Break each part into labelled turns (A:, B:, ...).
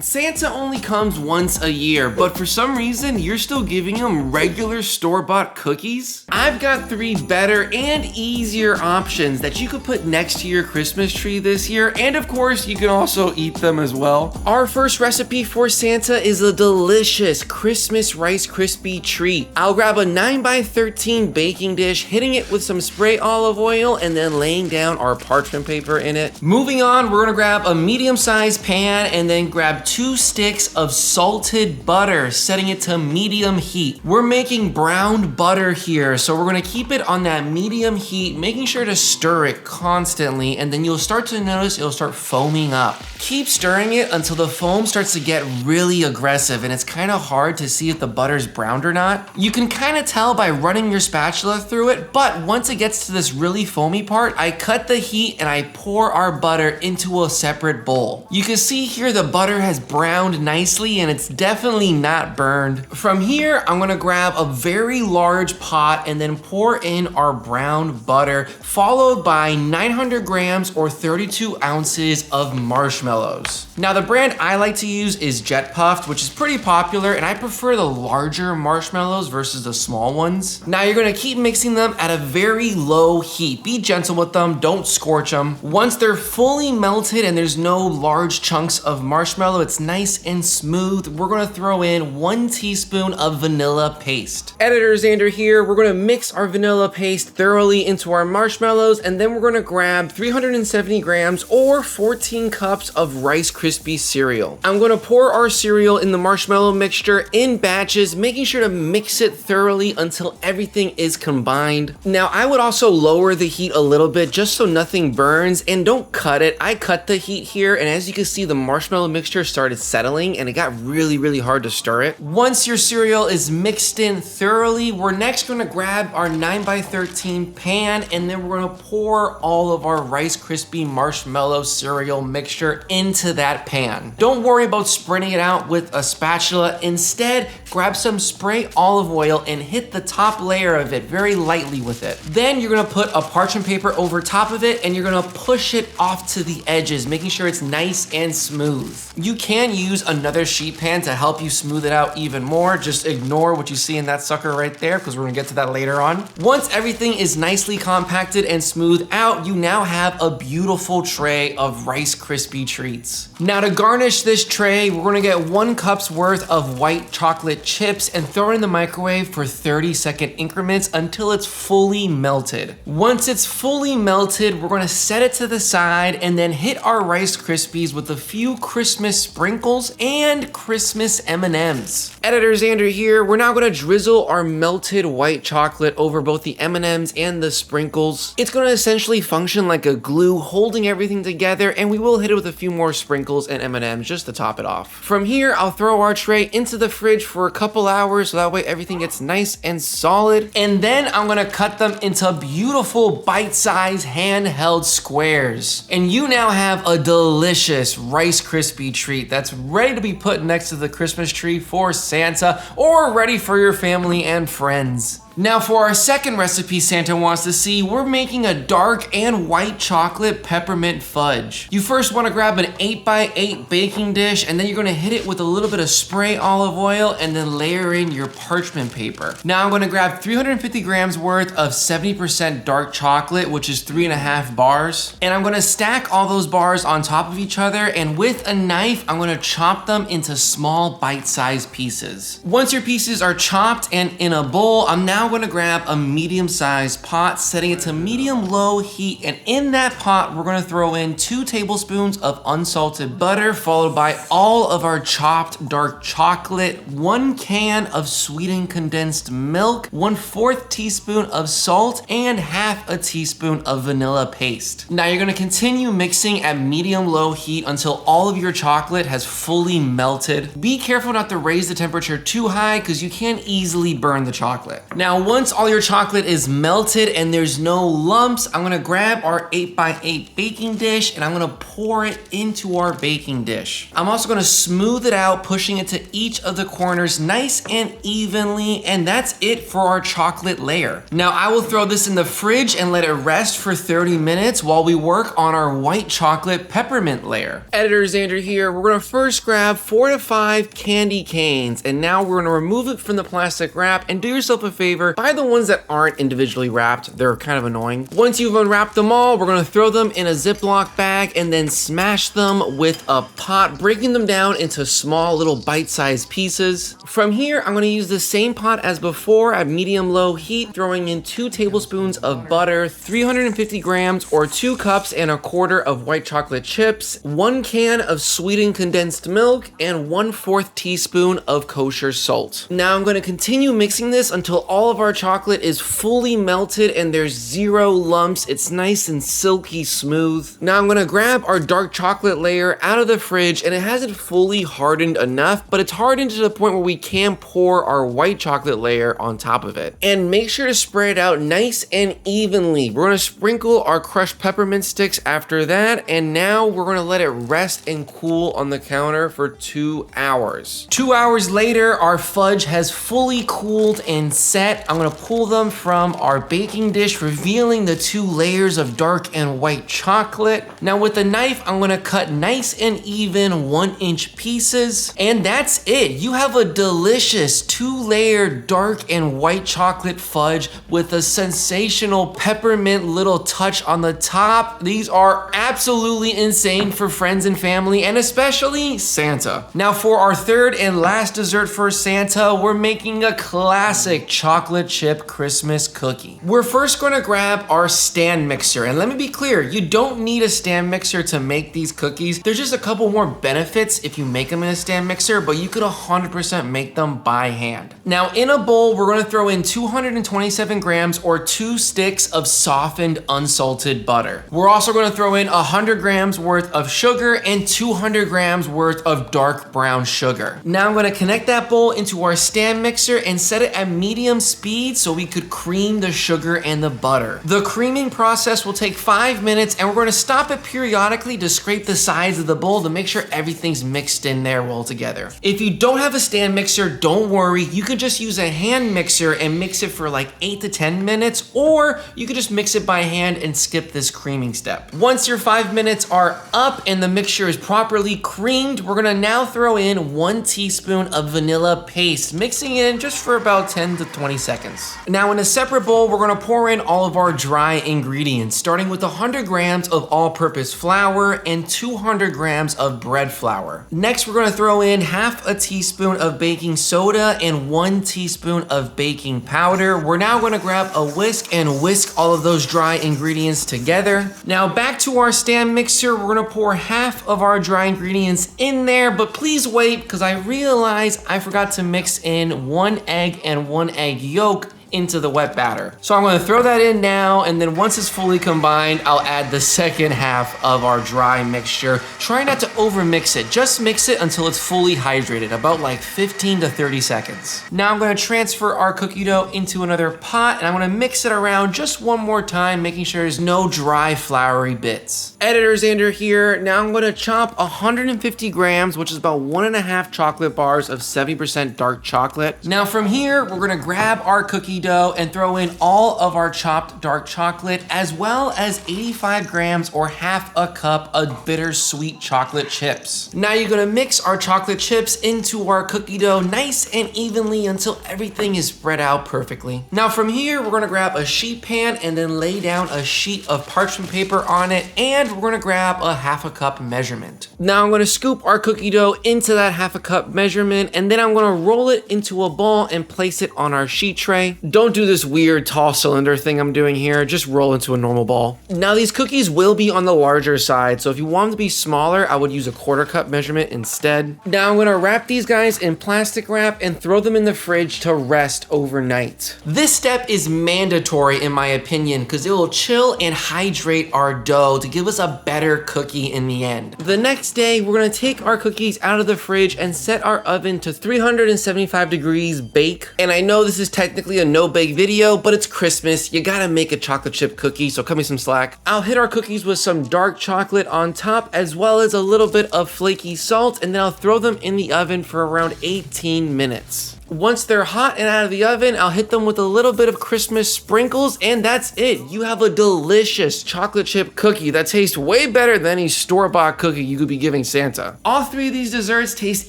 A: Santa only comes once a year, but for some reason, you're still giving him regular store-bought cookies? I've got 3 better and easier options that you could put next to your Christmas tree this year, and of course, you can also eat them as well. Our first recipe for Santa is a delicious Christmas Rice Krispie treat. I'll grab a 9x13 baking dish, hitting it with some spray olive oil, and then laying down our parchment paper in it. Moving on, we're gonna grab a medium-sized pan and then grab 2 sticks of salted butter, setting it to medium heat. We're making browned butter here, so we're gonna keep it on that medium heat, making sure to stir it constantly, and then you'll start to notice it'll start foaming up. Keep stirring it until the foam starts to get really aggressive, and it's kind of hard to see if the butter's browned or not. You can kind of tell by running your spatula through it, but once it gets to this really foamy part, I cut the heat and I pour our butter into a separate bowl. You can see here the butter has browned nicely and it's definitely not burned. From here, I'm gonna grab a very large pot and then pour in our browned butter, followed by 900 grams or 32 ounces of marshmallows. Now the brand I like to use is Jet Puffed, which is pretty popular, and I prefer the larger marshmallows versus the small ones. Now you're gonna keep mixing them at a very low heat. Be gentle with them, don't scorch them. Once they're fully melted and there's no large chunks of marshmallow, it's nice and smooth, we're gonna throw in 1 teaspoon of vanilla paste. Editor Xander here, we're gonna mix our vanilla paste thoroughly into our marshmallows, and then we're gonna grab 370 grams or 14 cups of Rice Krispie cereal. I'm gonna pour our cereal in the marshmallow mixture in batches, making sure to mix it thoroughly until everything is combined. Now I would also lower the heat a little bit just so nothing burns, and don't cut it. I cut the heat here, and as you can see, the marshmallow mixture started settling and it got really hard to stir it. Once your cereal is mixed in thoroughly, we're next gonna grab our 9x13 pan, and then we're gonna pour all of our Rice Krispie marshmallow cereal mixture into that pan. Don't worry about spreading it out with a spatula. Instead, grab some spray olive oil and hit the top layer of it very lightly with it. Then you're gonna put a parchment paper over top of it, and you're gonna push it off to the edges, making sure it's nice and smooth. You can use another sheet pan to help you smooth it out even more. Just ignore what you see in that sucker right there, because we're gonna get to that later on. Once everything is nicely compacted and smoothed out, you now have a beautiful tray of Rice Krispie treats. Now to garnish this tray, we're gonna get 1 cup's worth of white chocolate chips and throw it in the microwave for 30-second increments until it's fully melted. Once it's fully melted, we're gonna set it to the side and then hit our Rice Krispies with a few Christmas sprinkles and Christmas M&Ms. Editor Xander here, we're now gonna drizzle our melted white chocolate over both the M&Ms and the sprinkles. It's gonna essentially function like a glue, holding everything together, and we will hit it with a few more sprinkles and M&Ms just to top it off. From here, I'll throw our tray into the fridge for a couple hours so that way everything gets nice and solid, and then I'm gonna cut them into beautiful bite-sized handheld squares. And you now have a delicious Rice Krispie treat that's ready to be put next to the Christmas tree for Santa, or ready for your family and friends. Now for our second recipe Santa wants to see, we're making a dark and white chocolate peppermint fudge. You first want to grab an 8x8 baking dish, and then you're going to hit it with a little bit of spray olive oil and then layer in your parchment paper. Now I'm going to grab 350 grams worth of 70% dark chocolate, which is 3.5 bars. And I'm going to stack all those bars on top of each other, and with a knife, I'm going to chop them into small bite-sized pieces. Once your pieces are chopped and in a bowl, I'm now going to grab a medium-sized pot, setting it to medium-low heat, and in that pot, we're going to throw in 2 tablespoons of unsalted butter, followed by all of our chopped dark chocolate, 1 can of sweetened condensed milk, 1/4 teaspoon of salt, and 1/2 teaspoon of vanilla paste. Now you're going to continue mixing at medium-low heat until all of your chocolate has fully melted. Be careful not to raise the temperature too high, because you can easily burn the chocolate. Now Now, once all your chocolate is melted and there's no lumps, I'm gonna grab our 8x8 baking dish and I'm gonna pour it into our baking dish. I'm also gonna smooth it out, pushing it to each of the corners nice and evenly, and that's it for our chocolate layer. Now, I will throw this in the fridge and let it rest for 30 minutes while we work on our white chocolate peppermint layer. Editor Xander here. We're gonna first grab 4 to 5 candy canes, and now we're gonna remove it from the plastic wrap, and do yourself a favor, buy the ones that aren't individually wrapped. They're kind of annoying. Once you've unwrapped them all, we're gonna throw them in a Ziploc bag and then smash them with a pot, breaking them down into small little bite-sized pieces. From here, I'm gonna use the same pot as before at medium-low heat, throwing in 2 tablespoons of butter, 350 grams or 2 cups and a quarter of white chocolate chips, 1 can of sweetened condensed milk, and 1/4 teaspoon of kosher salt. Now I'm gonna continue mixing this until all of our chocolate is fully melted and there's 0 lumps. It's nice and silky smooth. Now I'm gonna grab our dark chocolate layer out of the fridge, and it hasn't fully hardened enough, but it's hardened to the point where we can pour our white chocolate layer on top of it. And make sure to spread it out nice and evenly. We're gonna sprinkle our crushed peppermint sticks after that, and now we're gonna let it rest and cool on the counter for 2 hours. 2 hours later, our fudge has fully cooled and set. I'm gonna pull them from our baking dish, revealing the 2 layers of dark and white chocolate. Now with a knife, I'm gonna cut nice and even 1-inch pieces, and that's it. You have a delicious 2-layered dark and white chocolate fudge with a sensational peppermint little touch on the top. These are absolutely insane for friends and family, and especially Santa. Now for our third and last dessert for Santa, we're making a classic chocolate chip Christmas cookie. We're first gonna grab our stand mixer, and let me be clear, you don't need a stand mixer to make these cookies. There's just a couple more benefits if you make them in a stand mixer, but you could 100% make them by hand. Now in a bowl, we're gonna throw in 227 grams or 2 sticks of softened unsalted butter. We're also gonna throw in 100 grams worth of sugar and 200 grams worth of dark brown sugar. Now I'm gonna connect that bowl into our stand mixer and set it at medium speed so we could cream the sugar and the butter. The creaming process will take 5 minutes, and we're gonna stop it periodically to scrape the sides of the bowl to make sure everything's mixed in there well together. If you don't have a stand mixer, don't worry. You could just use a hand mixer and mix it for like 8 to 10 minutes, or you could just mix it by hand and skip this creaming step. Once your 5 minutes are up and the mixture is properly creamed, we're gonna now throw in 1 teaspoon of vanilla paste, mixing it in just for about 10 to 20 seconds. Now in a separate bowl, we're gonna pour in all of our dry ingredients, starting with 100 grams of all-purpose flour and 200 grams of bread flour. Next, we're gonna throw in 1/2 teaspoon of baking soda and 1 teaspoon of baking powder. We're now gonna grab a whisk and whisk all of those dry ingredients together. Now back to our stand mixer, we're gonna pour 1/2 of our dry ingredients in there, but please wait, because I realized I forgot to mix in 1 egg and 1 egg yolk into the wet batter. So I'm gonna throw that in now, and then once it's fully combined, I'll add the second half of our dry mixture. Try not to over mix it, just mix it until it's fully hydrated, about like 15 to 30 seconds. Now I'm gonna transfer our cookie dough into another pot, and I'm gonna mix it around just one more time, making sure there's no dry floury bits. Editor Xander here. Now I'm gonna chop 150 grams, which is about 1.5 chocolate bars of 70% dark chocolate. Now from here, we're gonna grab our cookie dough and throw in all of our chopped dark chocolate, as well as 85 grams or 1/2 cup of bittersweet chocolate chips. Now you're gonna mix our chocolate chips into our cookie dough nice and evenly until everything is spread out perfectly. Now from here, we're gonna grab a sheet pan and then lay down a sheet of parchment paper on it, and we're gonna grab a 1/2 cup measurement. Now I'm gonna scoop our cookie dough into that 1/2 cup measurement, and then I'm gonna roll it into a ball and place it on our sheet tray. Don't do this weird tall cylinder thing I'm doing here, just roll into a normal ball. Now these cookies will be on the larger side, so if you want them to be smaller, I would use a 1/4 cup measurement instead. Now I'm gonna wrap these guys in plastic wrap and throw them in the fridge to rest overnight. This step is mandatory in my opinion, because it will chill and hydrate our dough to give us a better cookie in the end. The next day, we're gonna take our cookies out of the fridge and set our oven to 375 degrees bake. And I know this is technically a no-bake video, but it's Christmas. You gotta make a chocolate chip cookie, so cut me some slack. I'll hit our cookies with some dark chocolate on top, as well as a little bit of flaky salt, and then I'll throw them in the oven for around 18 minutes. Once they're hot and out of the oven, I'll hit them with a little bit of Christmas sprinkles, and that's it. You have a delicious chocolate chip cookie that tastes way better than any store-bought cookie you could be giving Santa. All three of these desserts taste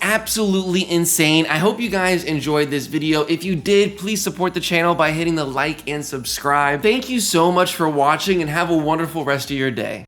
A: absolutely insane. I hope you guys enjoyed this video. If you did, please support the channel by hitting the like and subscribe. Thank you so much for watching, and have a wonderful rest of your day.